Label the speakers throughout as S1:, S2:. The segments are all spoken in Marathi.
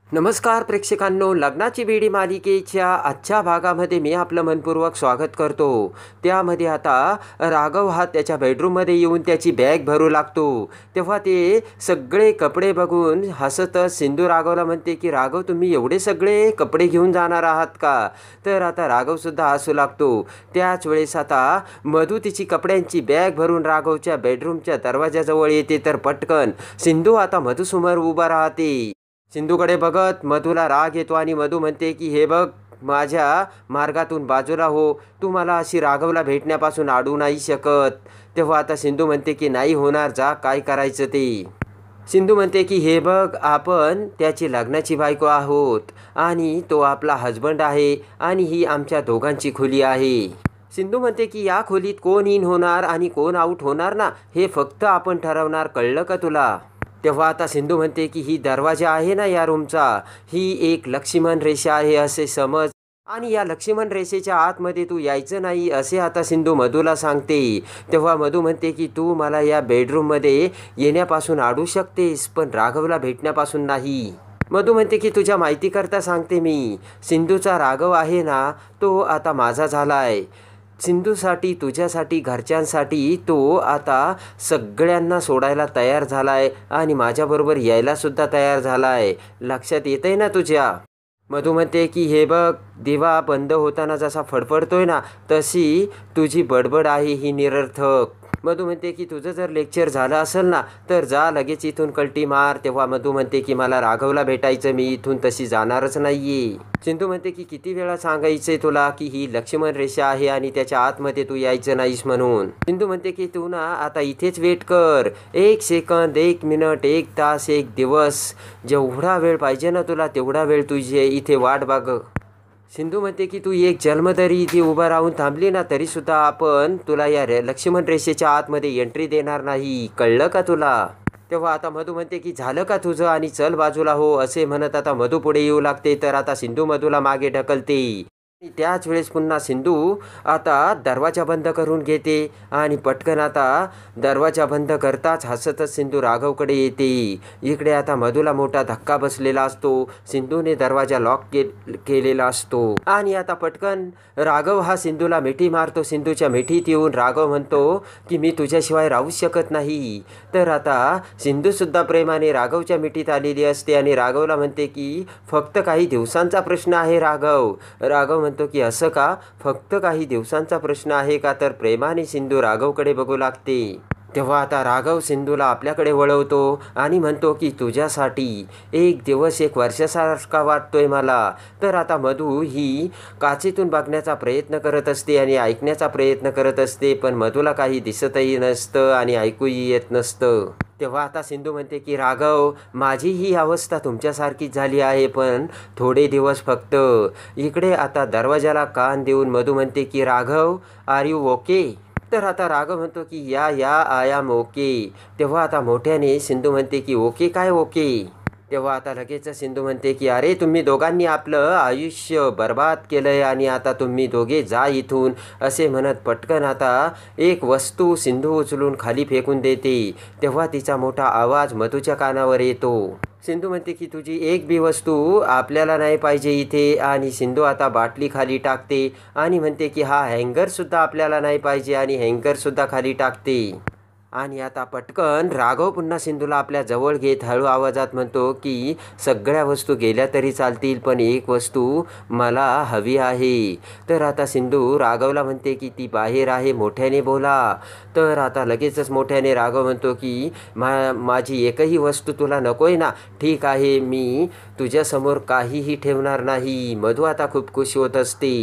S1: नमस्कार प्रेक्षकांनो, लग्नाची बेडी मालिकेच्या आजच्या भागामध्ये मी आपलं मनपूर्वक स्वागत करतो। त्यामध्ये आता राघव हा त्याच्या बेडरूममध्ये येऊन त्याची बॅग भरू लागतो। तेव्हा ते सगळे कपडे बघून हसत सिंधू राघवला म्हणते की राघव, तुम्ही एवढे सगळे कपडे घेऊन जाणार आहात का? तर आता राघवसुद्धा हसू लागतो। त्याच वेळेस आता मधू तिची कपड्यांची बॅग भरून राघवच्या बेडरूमच्या दरवाजाजवळ येते, तर पटकन सिंधू आता मधूसमोर उभा राहते। सिंधूकडे बघत मधूला राग येतो आणि मधू म्हणते की हे बघ, माझ्या मार्गातून बाजूला हो, तू मला अशी राघवला भेटण्यापासून अडवू नाही शकत। तेव्हा आता सिंधू म्हणते की नाही होणार, जा काय करायचं ते। सिंधू म्हणते की हे बघ, आपण त्याची लग्नाची बायको आहोत आणि तो आपला हजबंड आहे आणि ही आमच्या दोघांची खोली आहे। सिंधू म्हणते की या खोलीत कोण इन होणार आणि कोण आऊट होणार ना, हे फक्त आपण ठरवणार, कळलं का तुला? तेव्हा आता सिंधू म्हणते की ही दरवाजा आहे ना या रूमचा, ही एक लक्ष्मण रेषा आहे असे समज, आणि या लक्ष्मण रेषेच्या आतमध्ये तू यायचं नाही असे आता सिंधू मधूला सांगते। तेव्हा मधू म्हणते की तू मला या बेडरूममध्ये येण्यापासून अडवू शकतेस, पण राघवला भेटण्यापासून नाही। मधू म्हणते की तुझ्या माहितीकरता सांगते मी, सिंधूचा राघव आहे ना, तो आता माझा झाला आहे। सिंधूसाठी, तुझ्यासाठी, घरच्यांसाठी तो आता सगळ्यांना सोडायला तयार झाला आहे आणि माझ्याबरोबर यायलासुद्धा तयार झाला आहे, लक्षात येतं आहे ना तुझ्या? मधू म्हणते की हे बघ, दिवा बंद होताना जसा फडफडतोय ना, तशी तुझी बडबड आहे ही निरर्थक। मधू म्हणते की तुझं जर लेक्चर झालं असेल ना, तर जा लगेच इथून कल्टी मार। तेव्हा मधू म्हणते की मला राघवला भेटायचं, मी इथून तशी जाणारच नाहीये। सिंधू म्हणते की किती वेळा सांगायचंय तुला की ही लक्ष्मण रेषा आहे आणि त्याच्या आतमध्ये तू यायचं नाहीस म्हणून। सिंधू म्हणते की तू ना आता इथेच वेट कर, 1 सेकंद, 1 मिनिट, 1 तास, 1 दिवस, जेवढा वेळ पाहिजे ना तुला तेवढा वेळ तुझे इथे वाट बघ। सिंधू म्हणते की तू एक जन्मदरी इथे उभा राहून थांबली ना, तरीसुद्धा आपण तुला या लक्ष्मण रेषेच्या आतमध्ये एंट्री देणार नाही, कळलं का तुला? तेव्हा आता मधू म्हणते की झालं का तुझं आणि चल बाजूला हो, असे म्हणत आता मधू पुढे येऊ लागते, तर आता सिंधू मधूला मागे ढकलते। त्याच वेळेस पुन्हा सिंधू आता दरवाजा बंद करून घेते आणि पटकन आता दरवाजा बंद करताच हसतच सिंधू राघवकडे येते। इकडे आता मधूला मोठा धक्का बसलेला असतो, सिंधूने दरवाजा लॉक केलेला असतो आणि आता पटकन राघव हा सिंधूला मिठी मारतो। सिंधूच्या मिठीत येऊन राघव म्हणतो की मी तुझ्याशिवाय राहू शकत नाही। तर आता सिंधूसुद्धा प्रेमाने राघवच्या मिठीत आलेली असते आणि राघवला म्हणते की फक्त काही दिवसांचा प्रश्न आहे राघव। राघव म्हणतो की असं का, फक्त काही दिवसांचा प्रश्न आहे का? तर प्रेमाने सिंधू राघवकडे बघू लागते। तेव्हा आता राघव सिंधूला आपल्याकडे वळवतो आणि म्हणतो की तुझ्यासाठी 1 दिवस 1 वर्षासारखा वाटतोय मला। तर आता मधू ही काचेतून बघण्याचा प्रयत्न करत असते आणि ऐकण्याचा प्रयत्न करत असते, पण मधूला काही दिसतही नसतं आणि ऐकूही येत नसतं। तेव्हा आता सिंधू म्हणते की राघव, माझी ही अवस्था तुमच्यासारखीच झाली आहे, पण थोडे दिवस फक्त। इकडे आता दरवाजाला कान देऊन मधू म्हणते की राघव, आर यू ओके? तर आता राघव म्हणतो की या आय एम ओके। तेव्हा आता मोठ्याने सिंधू म्हणते की ओके काय ओके? तेव्हा आता लगेच सिंधू म्हणते की अरे, तुम्ही दोघांनी आपलं आयुष्य बर्बाद केलंय आणि आता तुम्ही दोघे जा इथून, असे म्हणत पटकन आता एक वस्तू सिंधू उचलून खाली फेकून देते। तेव्हा तिचा मोठा आवाज मधूच्या कानावर येतो। सिंधू म्हणते की तुझी एक बी वस्तू आपल्याला नाही पाहिजे इथे, आणि सिंधू आता बाटली खाली टाकते आणि म्हणते की हा हँगरसुद्धा आपल्याला नाही पाहिजे आणि हँगरसुद्धा खाली टाकते। आणि आता पटकन राघव पुन्हा सिंधूला आपल्या जवळ घेत हळू आवाजात म्हणतो की सगळ्या वस्तू गेल्या तरी चालतील, पण एक वस्तू मला हवी आहे। तर आता सिंधू राघवला म्हणते की ती बाहेर आहे, मोठ्याने बोला। तर आता लगेचच मोठ्याने राघव म्हणतो की माझी एकही वस्तू तुला नकोय ना, ठीक आहे, मी तुझ्यासमोर काहीही ठेवणार नाही। मधू आता खूप खुश होत असते।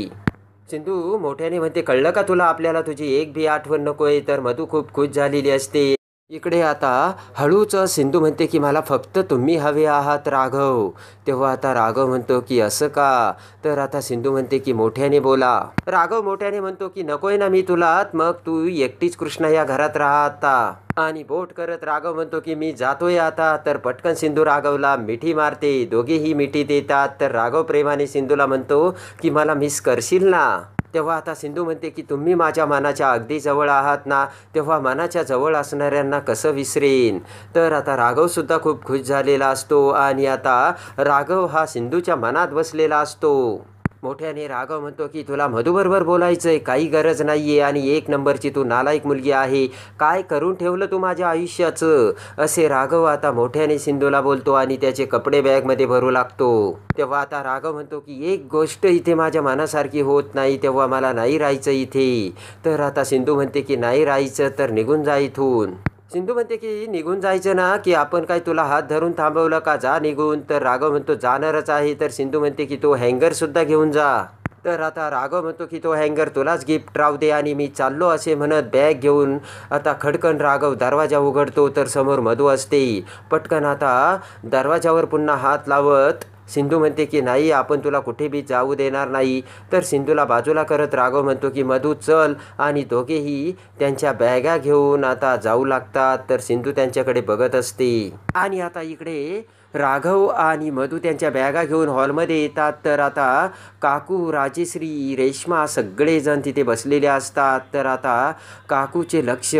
S1: सिंधू मोठ्याने म्हणते कळलं का तुला, आपल्याला तुझी एक बी आठवण नकोय। तर मधू खूप खुश झालेली असते। इकडे आता हळूच सिंधू म्हणते की मला फक्त तुम्ही हवे आहात राघव। तेव्हा आता राघव म्हणतो की असं का? तर आता सिंधू म्हणते की मोठ्याने बोला। राघव मोठ्याने म्हणतो की नकोय ना मी तुला, मग तू एकटीच कृष्णा या घरात राहा आता। आणि बोट करत राघव म्हणतो की मी जातोय आता। तर पटकन सिंधू राघवला मिठी मारते, दोघेही मिठी देतात। तर राघव प्रेमाने सिंधूला म्हणतो की मला मिस करशील ना? तेव्हा आता सिंधू म्हणते की तुम्ही माझ्या मनाच्या अगदी जवळ आहात ना, तेव्हा मनाच्या जवळ असणाऱ्यांना कसं विसरेन. तर आता राघवसुद्धा खूप खुश झालेला असतो आणि आता राघव हा सिंधूच्या मनात बसलेला असतो. मोठ्याने राघव म्हणतो की तुला मधूबरोबर बोलायचं आहे, काही गरज नाही आहे आणि एक नंबरची तू नालायक मुलगी आहे, काय करून ठेवलं तू माझ्या आयुष्याचं, असे राघव आता मोठ्याने सिंधूला बोलतो आणि त्याचे कपडे बॅगमध्ये भरू लागतो. तेव्हा आता राघव म्हणतो की एक गोष्ट इथे माझ्या मनासारखी होत नाही, तेव्हा मला नाही राहायचं इथे. तर आता सिंधू म्हणते की नाही राहायचं तर निघून जा इथून. सिंधू म्हणते की निघून जायचं ना, की आपण काय तुला हात धरून थांबवलं का, जा निघून. तर राघव म्हणतो जाणारच आहे. तर सिंधू म्हणते की तो हँगरसुद्धा घेऊन जा. तर आता राघव म्हणतो की तो हँगर तुलाच गिफ्ट राहू दे आणि मी चाललो असे म्हणत बॅग घेऊन आता खडकन राघव दरवाजा उघडतो. तर समोर मधू असते. पटकन आता दरवाजावर पुन्हा हात लावत सिंधू म्हणते की नाही, आपण तुला कुठे बी जाऊ देणार नाही. तर सिंधूला बाजूला करत राघव म्हणतो की मधू चल, आणि दोघेही त्यांच्या बॅगा घेऊन आता जाऊ लागतात. तर सिंधू त्यांच्याकडे बघत असते आणि आता इकडे राघव आणि मधू त्यांच्या बॅगा घेऊन हॉलमध्ये येतात. तर आता काकू, राजेश्री, रेश्मा सगळेजण तिथे बसलेले असतात. तर आता काकूचे लक्ष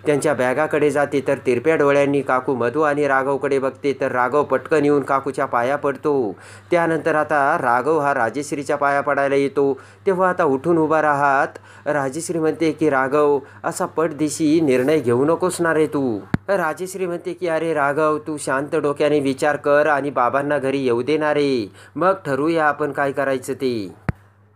S1: त्यांच्या बॅगाकडे जाते. तर तिरप्या डोळ्यांनी काकू मधू आणि राघवकडे बघते. तर राघव पटकन येऊन काकूच्या पाया पडतो. त्यानंतर आता राघव हा राजेश्रीच्या पाया पडायला येतो. तेव्हा आता उठून उभा राहत राजेश्री म्हणते की राघव असा पटदिशी निर्णय घेऊ नकोस ना रे तू. राजेश्री म्हणते की अरे राघव, तू शांत डोक्याने विचार कर आणि बाबांना घरी येऊ देणार आहे, मग ठरवूया आपण काय करायचं ते.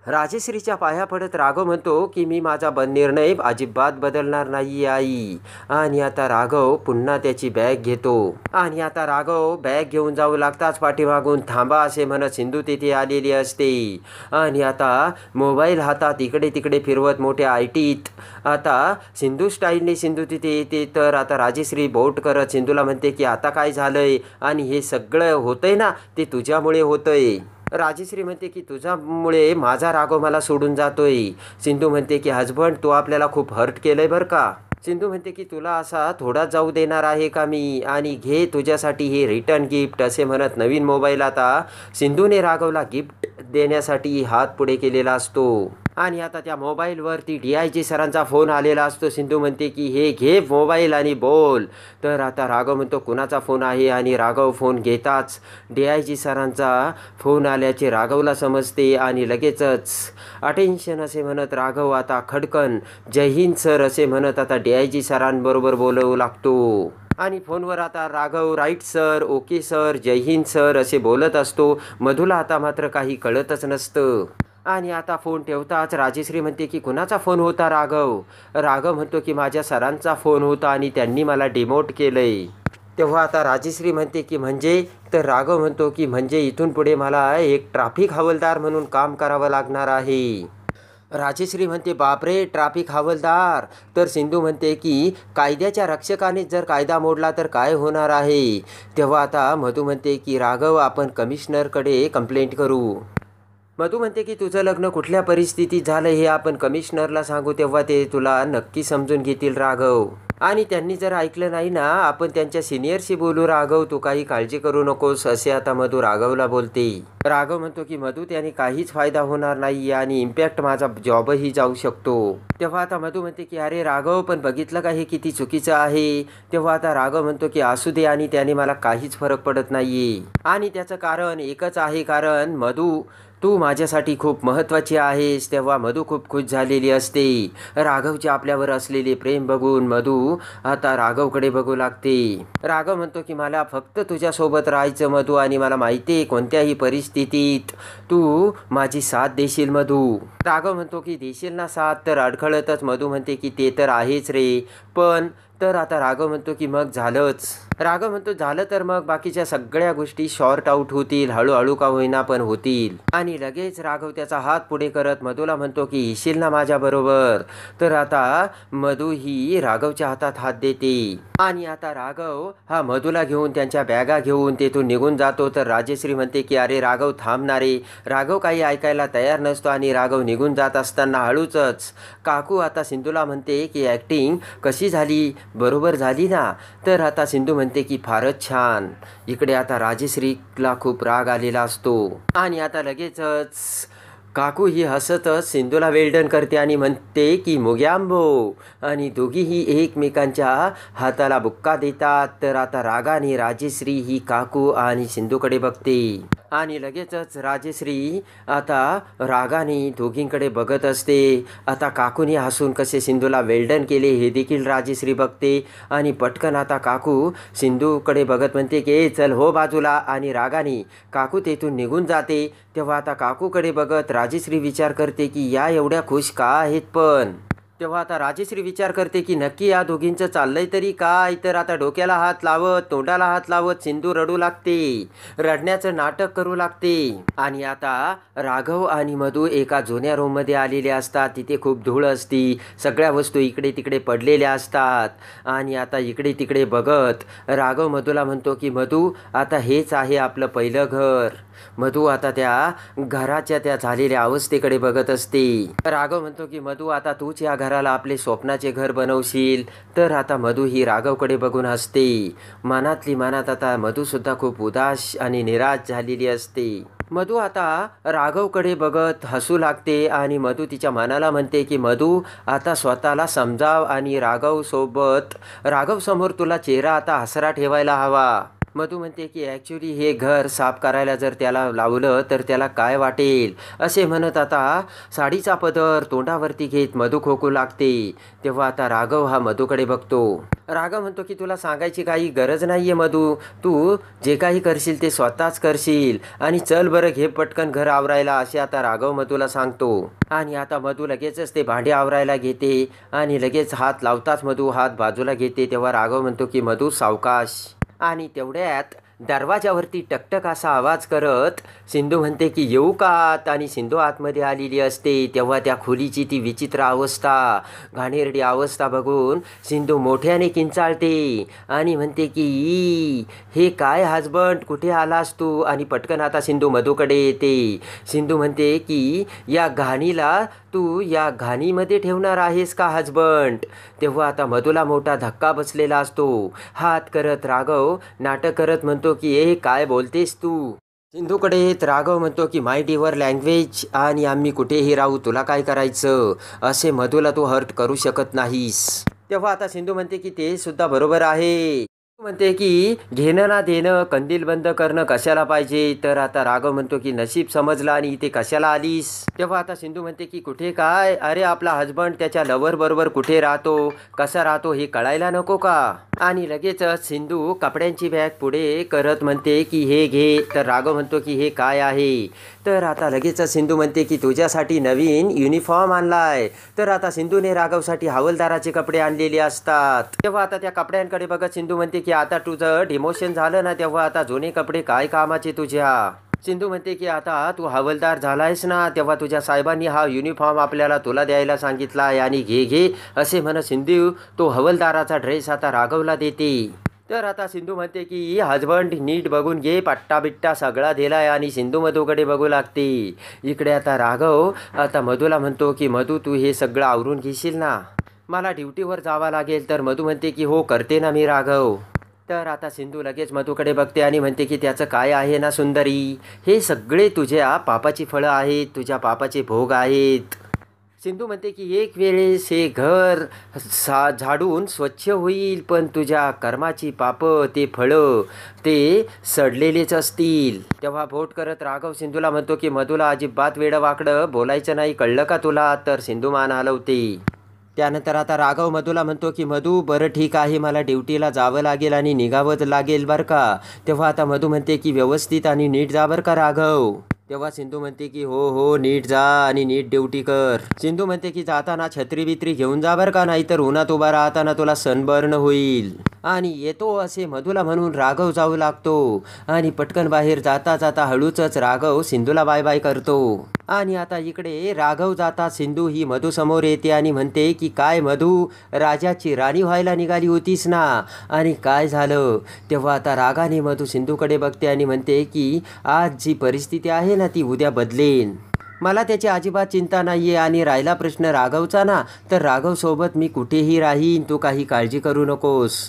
S1: राजेश्रीच्या पाया पडत राघव म्हणतो की मी माझा निर्णय अजिबात बदलणार नाही आई. आणि आता राघव पुन्हा त्याची बॅग घेतो आणि आता राघव बॅग घेऊन जाऊ लागताच पाठीमागून थांबा असे म्हणत सिंधू तिथे आलेली असते. आणि आता मोबाईल हातात इकडे तिकडे फिरवत मोठ्या आयटीत आता सिंधू स्टाईलने सिंधू तिथे येते. तर आता राजेश्री बोट करत सिंधूला म्हणते की आता काय झालंय आणि हे सगळं होतंय ना, ते तुझ्यामुळे होतंय. राजेश्री म्हणते की तुझ्यामुळे माझा राघव मला सोडून जातोय. सिंधू म्हणते की हजबंड, तू आपल्याला खूप हर्ट केलंय बरं का. सिंधू म्हणते की तुला असा थोडा जाऊ देणार आहे का मी, आणि घे तुझ्यासाठी हे रिटर्न गिफ्ट, असे म्हणत नवीन मोबाईल आता सिंधूने राघवला गिफ्ट देण्यासाठी हात पुढे केलेला असतो. आणि आता त्या मोबाईलवरती DIG सरांचा फोन आलेला असतो. सिंधू म्हणते की हे घे मोबाईल आणि बोल. तर आता राघव म्हणतो कुणाचा फोन आहे, आणि राघव फोन घेताच DIG सरांचा फोन आल्याचे राघवला समजते आणि लगेचच अटेन्शन असे म्हणत राघव आता खडकन जय हिंद सर असे म्हणत आता DIG सरांबरोबर बोलवू लागतो. आणि फोनवर आता Raghav right sir, okay sir, जय हिंद सर असे बोलत असतो. मधूला आता मात्र काही कळतच नसतं. आणि आता फोन ठेवताच राजेश्री म्हणते की कुणाचा फोन होता राघव. राघव म्हणतो की माझ्या सरांचा फोन होता आणि त्यांनी मला डिमोट केलंय. तेव्हा आता राजेश्री म्हणते की म्हणजे. तर राघव म्हणतो की म्हणजे इथून पुढे मला एक ट्रॅफिक हवालदार म्हणून काम करावं लागणार आहे. राजेश्री म्हणते बापरे, ट्रॅफिक हवालदार. तर सिंधू म्हणते की कायद्याच्या रक्षकाने जर कायदा मोडला तर काय होणार आहे. तेव्हा आता मधू म्हणते की राघव, आपण कमिशनरकडे कंप्लेंट करू. मधू म्हणते की तुझं लग्न कुठल्या परिस्थितीत झालं हे आपण कमिशनरला सांगू, तेव्हा ते तुला नक्की समजून घेतील राघव. आणि त्यांनी जर ऐकलं नाही ना, आपण त्यांच्या सिनियरशी बोलू राघव, तू काही काळजी करू नकोस, असे आता मधू राघवला बोलते. राघव म्हणतो की मधू, त्याने काहीच फायदा होणार नाही आणि इम्पॅक्ट माझा जॉबही जाऊ शकतो. तेव्हा आता मधू म्हणते की अरे राघव, पण बघितलं का हे किती चुकीचं आहे. तेव्हा आता राघव म्हणतो की असू दे, आणि त्याने मला काहीच फरक पडत नाहीये, आणि त्याचं कारण एकच आहे, कारण मधू तू माझ्यासाठी खूप महत्त्वाची आहेस. तेव्हा मधू खूप खुश झालेली असते. राघवचे आपल्यावर असलेले प्रेम बघून मधू आता राघवकडे बघू लागते. राघव म्हणतो की मला फक्त तुझ्यासोबत राहायचं मधू, आणि मला माहिती आहे कोणत्याही परिस्थितीत तू माझी साथ देशील मधू. राघव म्हणतो की देशील ना साथ. तर अडखळतच मधू म्हणते की ते तर आहेच रे, पण. तर आता राघव म्हणतो की मग झालंच. राघव म्हणतो झालं तर मग बाकीच्या सगळ्या गोष्टी शॉर्ट आऊट होतील, हळूहळू का होईना पण होतील. आणि लगेच राघव त्याचा हात पुढे करत मधूला म्हणतो की येशील ना माझ्याबरोबर. तर आता मधू ही राघवच्या हातात हात देते आणि आता राघव हा मधूला घेऊन त्यांच्या बॅगा घेऊन तेथून निघून जातो. तर राजेश्री म्हणते की अरे राघव थांबणारे. राघव काही ऐकायला तयार नसतो आणि राघव निघून जात असताना हळूच काकू आता सिंधूला म्हणते की ॲक्टिंग कशी झाली, बरोबर झाली ना. तर आता सिंधू म्हणते की फारच छान. इकडे आता राजेश्रीला खूप राग आलेला असतो आणि आता लगेचच काकू ही हसतच सिंधूला वेल्डन करते आणि म्हणते की मुग्यांबो, आणि दोघीही एकमेकांच्या हाताला बुक्का देतात. तर आता रागाने राजेश्री ही काकू आणि सिंधूकडे बघते आणि लगेचच राजेश्री आता रागाने दोघींकडे बघत असते. आता काकूने हसून कसे सिंधूला वेल्डन केले हे देखील राजेश्री बघते आणि पटकन आता काकू सिंधूकडे बघत म्हणते की चल हो बाजूला, आणि रागाने काकू तेथून निघून जाते. तेव्हा आता काकूकडे बघत राजेश्री विचार करते की या एवढ्या खुश का आहेत पण. तेव्हा आता राजेश्री विचार करते की नक्की या दोघींचं चाललंय तरी काय. तर आता डोक्याला हात लावत तोंडाला हात लावत सिंधू रडू लागते, रडण्याचं नाटक करू लागते. आणि आता राघव आणि मधू एका जुन्या रूममध्ये आलेले असतात. तिथे खूप धूळ असती, सगळ्या वस्तू इकडे तिकडे पडलेल्या असतात. आणि आता इकडे तिकडे बघत राघव मधूला म्हणतो की मधू, आता हेच आहे आपलं पहिलं घर. मधू आता त्या घराच्या त्या झालेल्या अवस्थेकडे बघत असते. राघव म्हणतो की मधू, आता तूच या घराला आपले स्वप्नाचे घर बनवशील. तर आता मधू ही राघवकडे बघून हसते. मनातली मनात आता मधूसुद्धा खूप उदास आणि निराश झालेली असते. मधू आता राघवकडे बघत हसू लागते आणि मधू तिच्या मनाला म्हणते की मधू, आता स्वतःला समजाव आणि राघव समोर तुला चेहरा आता हसरा ठेवायला हवा. मधू म्हणते की ॲक्च्युली हे घर साफ करायला जर त्याला लावलं तर त्याला काय वाटेल. असे म्हणत आता साडीचा पदर तोंडावरती घेत मधू खोकू लागते. तेव्हा आता राघव हा मधूकडे बघतो. राघव म्हणतो की तुला सांगायची काही गरज नाही आहे मधू, तू जे काही करशील ते स्वतःच करशील, आणि चल बरं घे पटकन घर आवरायला, असे आता राघव मधूला सांगतो. आणि आता मधू लगेचच ते भांडे आवरायला घेते आणि लगेच हात लावताच मधू हात बाजूला घेते. तेव्हा राघव म्हणतो की मधू सावकाश. आणि तेवढ्यात दरवाजावरती टकटक असा आवाज करत सिंधू म्हणते की येऊ का आत, आणि सिंधू आतमध्ये आलेली असते. तेव्हा त्या खोलीची ती विचित्र अवस्था, घाणेरडी अवस्था बघून सिंधू मोठ्याने किंचाळते आणि म्हणते की हे काय हजबंड, कुठे आलास तू. आणि पटकन आता सिंधू मधूकडे येते. सिंधू म्हणते की या घाणीला तू या घाणीमध्ये ठेवणार आहेस का हजबंड. तेव्हा आता मधूला मोठा धक्का बसलेला असतो. हात करत राघव नाटक करत म्हणतो की हे काय बोलतेस तू. सिंधूकडे येत राघव म्हणतो की माय डिअर लँग्वेज, आणि आम्ही कुठेही राहू, तुला काय करायचं, असे मधूला तू हर्ट करू शकत नाहीस. तेव्हा आता सिंधू म्हणते की ते सुद्धा बरोबर आहे. म्हणते की घेणं ना देणं, कंदील बंद करणं कशाला पाहिजे. तर आता राघव म्हणतो की नशीब समजलं आणि इथे कशाला आलीस. तेव्हा आता सिंधू म्हणते की कुठे काय, अरे आपला हजबंड त्याच्या लवर बरोबर कुठे राहतो, कसा राहतो हे कळायला नको का. आणि लगेचच सिंधू कपड्यांची बॅग पुढे करत म्हणते की हे घे. तर राघव म्हणतो की हे काय आहे. तर आता लगेचच सिंधू म्हणते की तुझ्यासाठी नवीन युनिफॉर्म आणलाय. तर आता सिंधूने राघवसाठी हवालदाराचे कपडे आणलेले असतात. तेव्हा आता त्या कपड्यांकडे बघत सिंधू म्हणते की आता तुझं डिमोशन झालं ना, तेव्हा आता जुने कपडे काय कामाचे तुझ्या. सिंधू म्हणते की आता तू हवालदार झालायस ना, तेव्हा तुझ्या साहेबांनी हा युनिफॉर्म आपल्याला तुला द्यायला सांगितला आहे, आणि घे घे असे म्हणत सिंधू तो हवालदाराचा ड्रेस आता राघवला देते. तर आता सिंधू म्हणते की हजबंड नीट बघून घे, पट्टा बिट्टा सगळा दिलाय, आणि सिंधू मधूकडे बघू लागते. इकडे आता राघव आता मधूला म्हणतो की मधू तू हे सगळं आवरून घेशील ना, मला ड्युटीवर जावं लागेल. तर मधू म्हणते की हो करते ना मी राघव. तर आता सिंधू लगेच मधूकडे बघते आणि म्हणते की त्याचं काय आहे ना सुंदरी, हे सगळे तुझ्या पापाची फळं आहेत, तुझ्या पापाचे भोग आहेत. सिंधू म्हणते की एक वेळेस हे घर झाडून स्वच्छ होईल, पण तुझ्या कर्माची पापं ते फळं ते सडलेलेच असतील. तेव्हा बोट करत राघव सिंधूला म्हणतो की मधूला अजिबात वेडं वाकडं बोलायचं नाही, कळलं का तुला. तर सिंधू मान हलवते. त्यानंतर आता राघव मधूला म्हणतो की मधू बरं ठीक आहे, मला ड्युटीला जावं लागेल आणि निघावं लागेल बरं का. तेव्हा आता मधू म्हणते की व्यवस्थित आणि नीट जा बरं का राघव. तेव्हा सिंधू म्हणते की हो हो नीट जा आणि नीट ड्युटी कर. सिंधू म्हणते की जाताना छत्री बित्री घेऊन जा बरं का, नाहीतर उन्हात उभा राहताना तुला सनबर्न होईल. आणि येतो असे मधूला म्हणून राघव जाऊ लागतो. आणि पटकन बाहेर जाता जाता हळूच राघव सिंधूला बाय बाय करतो. आणि आता इकडे राघव जाता सिंधू ही मधू समोर येते आणि म्हणते की काय मधू, राजाची राणी व्हायला निघाली होतीस ना, आणि काय झालं. तेव्हा आता रागाने मधू सिंधूकडे बघते आणि म्हणते की आज जी परिस्थिती आहे ना ती उद्या बदलेन, मला त्याची अजिबात चिंता नाही आहे. आणि राहिला प्रश्न राघवचा ना, तर राघवसोबत मी कुठेही राहीन, तू काही काळजी करू नकोस.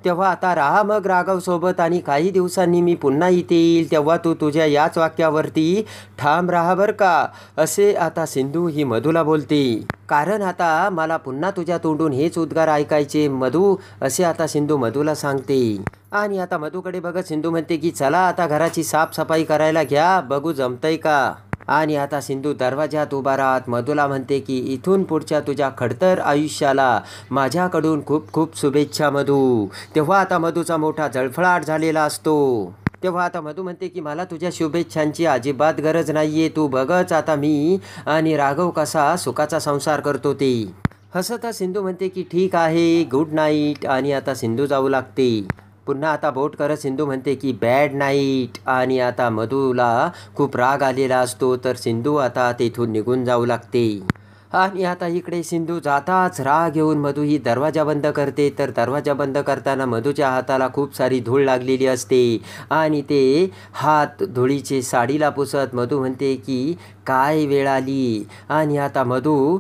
S1: तेव्हा आता राहा मग राघवसोबत आणि काही दिवसांनी मी पुन्हा इथे येईल, तेव्हा तू तुझ्या याच वाक्यावरती ठाम राहा बरं का, असे आता सिंधू ही मधूला बोलते. कारण आता मला पुन्हा तुझ्या तोंडून हेच उद्गार ऐकायचे मधू, असे आता सिंधू मधूला सांगते. आणि आता मधूकडे बघत सिंधू म्हणते की चला आता घराची साफसफाई करायला घ्या, बघू जमतंय का. आणि आता सिंधू दरवाजात उभा राहत मधूला म्हणते की इथून पुढच्या तुझ्या खडतर आयुष्याला माझ्याकडून खूप खूप शुभेच्छा मधू. तेव्हा आता मधूचा मोठा जळफळाट झालेला असतो. तेव्हा आता मधू म्हणते की मला तुझ्या शुभेच्छांची अजिबात गरज नाही आहे, तू बघच आता मी आणि राघव कसा सुखाचा संसार करतो ते. हसत सिंधू म्हणते की ठीक आहे, गुड नाईट. आणि आता सिंधू जाऊ लागते. पुन्हा आता बोट करत सिंधू म्हणते की बॅड नाईट. आणि आता मधूला खूप राग आलेला असतो, तर सिंधू आता तेथून निघून जाऊ लागते. आणि आता इकडे सिंधू जाताच राग घेऊन मधू ही दरवाजा बंद करते, तर दरवाजा बंद करताना मधूच्या हाताला खूप सारी धूळ लागलेली असते. आणि ते हात धुळीचे साडीला पुसत मधू म्हणते की काय वेळ आली. आणि आता मधू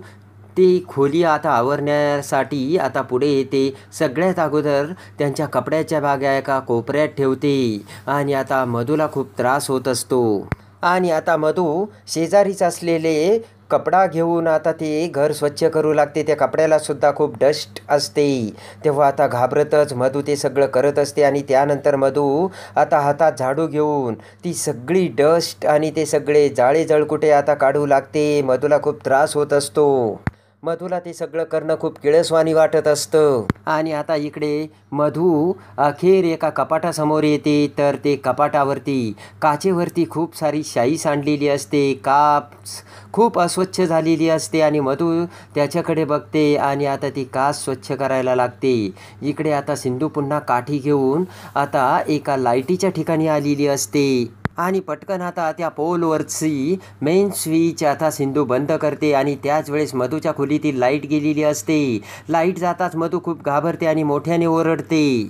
S1: ती खोली आता आवरण्यासाठी आता पुढे येते. सगळ्यात अगोदर त्यांच्या कपड्याच्या बागा एका कोपऱ्यात ठेवते. आणि आता मधूला खूप त्रास होत असतो. आणि आता मधू शेजारीच असलेले कपडा घेऊन आता ते घर स्वच्छ करू लागते. त्या कपड्याला सुद्धा खूप डस्ट असते. तेव्हा आता घाबरतच मधू ते सगळं करत असते. आणि त्यानंतर मधू आता हातात झाडू घेऊन ती सगळी डस्ट आणि ते सगळे जाळे जळकुटे आता काढू लागते. मधूला खूप त्रास होत असतो. मधूला ते सगळं करणं खूप किळसवाणी वाटत असतं. आणि आता इकडे मधू अखेर एका कपाटासमोर येते, तर ते कपाटावरती काचेवरती खूप सारी शाई सांडलेली असते. काच खूप अस्वच्छ झालेली असते. आणि मधू त्याच्याकडे बघते आणि आता ती काच स्वच्छ करायला लागते. इकडे आता सिंधू पुन्हा काठी घेऊन आता एका लाईटीच्या ठिकाणी आलेली असते. आणि पटकन आता त्या पोलवरची मेन स्विच आता सिंधू बंद करते. आणि त्याच वेळेस मधूच्या खोलीतील लाईट गेलेली असते. लाईट जाताच मधू खूप घाबरते आणि मोठ्याने ओरडते.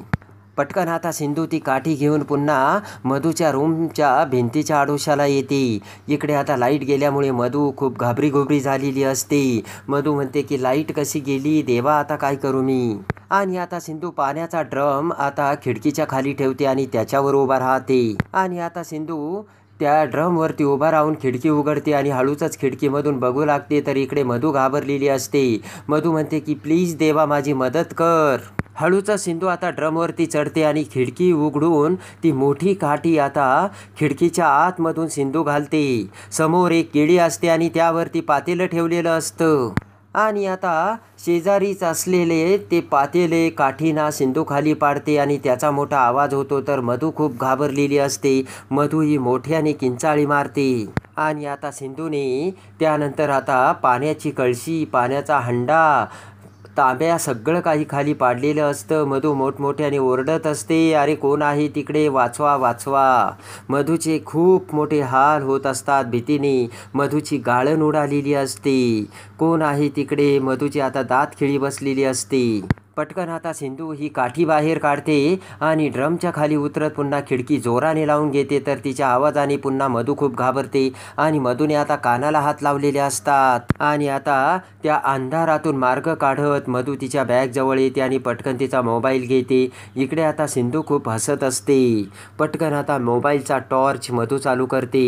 S1: पटकन आता सिंधू ती काठी घेऊन पुन्हा मधूच्या रूमच्या भिंतीच्या आडोशाला येते. इकडे आता लाईट गेल्यामुळे मधू खूप घाबरी झालेली असते. मधू म्हणते की लाईट कशी गेली देवा, आता काय करू मी. आणि आता सिंधू पाण्याचा ड्रम आता खिडकीच्या खाली ठेवते आणि त्याच्यावर उभा राहते. आणि आता सिंधू त्या ड्रमवरती उभा राहून खिडकी उघडते आणि हळूच खिडकीमधून बघू लागते. तर इकडे मधू घाबरलेली असते. मधू म्हणते की प्लीज देवा माझी मदत कर. हळूच सिंधू आता ड्रमवरती चढते आणि खिडकी उघडून ती मोठी काठी आता खिडकीच्या आतमधून सिंधू घालते. समोर एक केळी असते आणि त्यावरती पातेलं ठेवलेलं असतं. आणि आता शेजारीच असलेले ते पातेले काठीना सिंधू खाली पाडते आणि त्याचा मोठा आवाज होतो. तर मधू खूप घाबरलेली असते. मधू ही मोठ्याने किंचाळी मारते. आणि आता सिंधूने त्यानंतर आता पाण्याची कळशी, पाण्याचा हंडा, तांब्या सगळं काही खाली पाडलेलं असतं. मधू मोठमोठ्याने ओरडत असते, अरे कोण आहे तिकडे, वाचवा वाचवा. मधूचे खूप मोठे हाल होत असतात. भीतीने मधूची गाळण उडालेली असते. कोण आहे तिकडे, मधूची आता दात खिळी बसलेली असते. पटकन आता सिंधू ही काठी बाहेर काढते आणि ड्रमच्या खाली उतरत पुन्हा खिडकी जोराने लावून घेते. तर तिच्या आवाजाने पुन्हा मधू खूप घाबरते. आणि मधूने आता कानाला हात लावलेले असतात. आणि आता त्या अंधारातून मार्ग काढत मधू तिच्या बॅगजवळ येते आणि पटकन तिचा मोबाईल घेते. इकडे आता सिंधू खूप हसत असते. पटकन आता मोबाईलचा टॉर्च मधू चालू करते.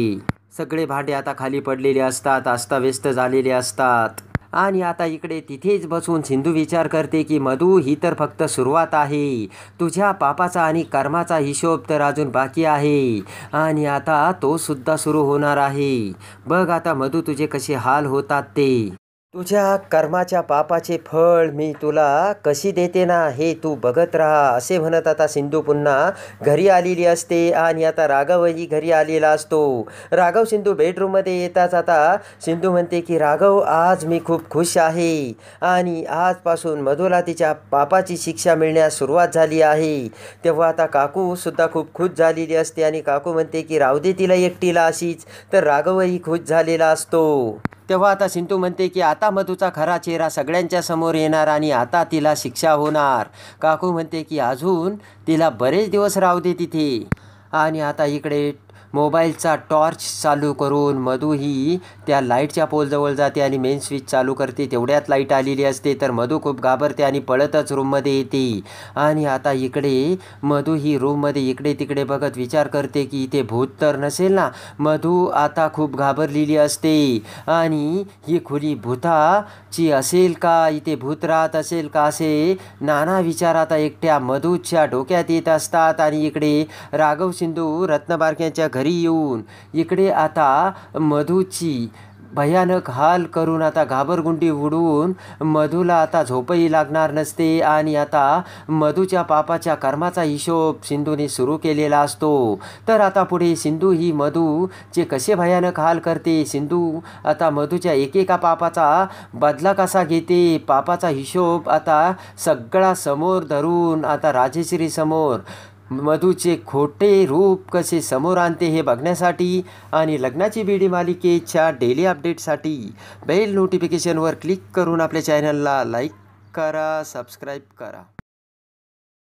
S1: सगळे भांडे आता खाली पडलेले असतात, अस्ताव्यस्त झालेले असतात. आणि आता इकडे तिथेच बसून सिंधू विचार करते की मधू ही तर फक्त सुरुवात आहे. तुझ्या पापाचा आणि कर्माचा हिशोब तर अजून बाकी आहे. आणि आता तो सुद्धा सुरू होणार आहे. बघ आता मधू तुझे कसे हाल होतात ते. तुझ्या कर्माच्या पापाचे फळ मी तुला कशी देते ना, हे तू बघत राहा, असे म्हणत आता सिंधू पुन्हा घरी आलेली असते. आणि आता राघवही घरी आलेला असतो. राघव सिंधू बेडरूममध्ये येताच आता सिंधू म्हणते की राघव आज मी खूप खुश आहे आणि आजपासून मधूला तिच्या पापाची शिक्षा मिळण्यास सुरुवात झाली आहे. तेव्हा आता काकू सुद्धा खूप खुश झालेली असते आणि काकू म्हणते की राहू दे तिला एकटीला अशीच. तर राघवही खुश झालेला असतो. तेव्हा आता सिंधू म्हणते की आता मधूचा खरा चेहरा सगळ्यांच्या समोर येणार आणि आता तिला शिक्षा होणार. काकू म्हणते की अजून तिला बरेच दिवस राहू दे तिथे. आणि आता इकडे मोबाईलचा टॉर्च चालू करून मधू ही त्या लाईटच्या पोलजवळ जाते आणि मेन स्विच चालू करते. तेवढ्यात लाईट आलेली असते तर मधू खूप घाबरते आणि पळतच रूममध्ये येते. आणि आता इकडे मधू ही रूममध्ये इकडे तिकडे बघत विचार करते की इथे भूत तर नसेल ना. मधू आता खूप घाबरलेली असते आणि ही खोली भूताची असेल का, इथे भूत राहत असेल का, असे नाना विचार आता एकट्या मधूच्या डोक्यात येत असतात. आणि इकडे राघव सिंधू रत्नबारक्यांच्या घरी येऊन इकडे आता मधूची भयानक हाल करून आता घाबरगुंडी उडवून मधूला आता झोपही लागणार नसते. आणि आता मधूच्या पापाच्या कर्माचा हिशोब सिंधूने सुरू केलेला असतो. तर आता पुढे सिंधू ही मधूचे कसे भयानक हाल करते, सिंधू आता मधूच्या एकेका पापाचा बदला कसा घेते, पापाचा हिशोब आता सगळा समोर धरून आता राजेश्री समोर मधूचे खोटे रूप कसे समोर आणते हे बघण्यासाठी आणि लग्नाची बेडी मालिकेच्या डेली अपडेटसाठी बेल नोटिफिकेशनवर क्लिक करून आपल्या चॅनलला लाईक करा, सबस्क्राईब करा.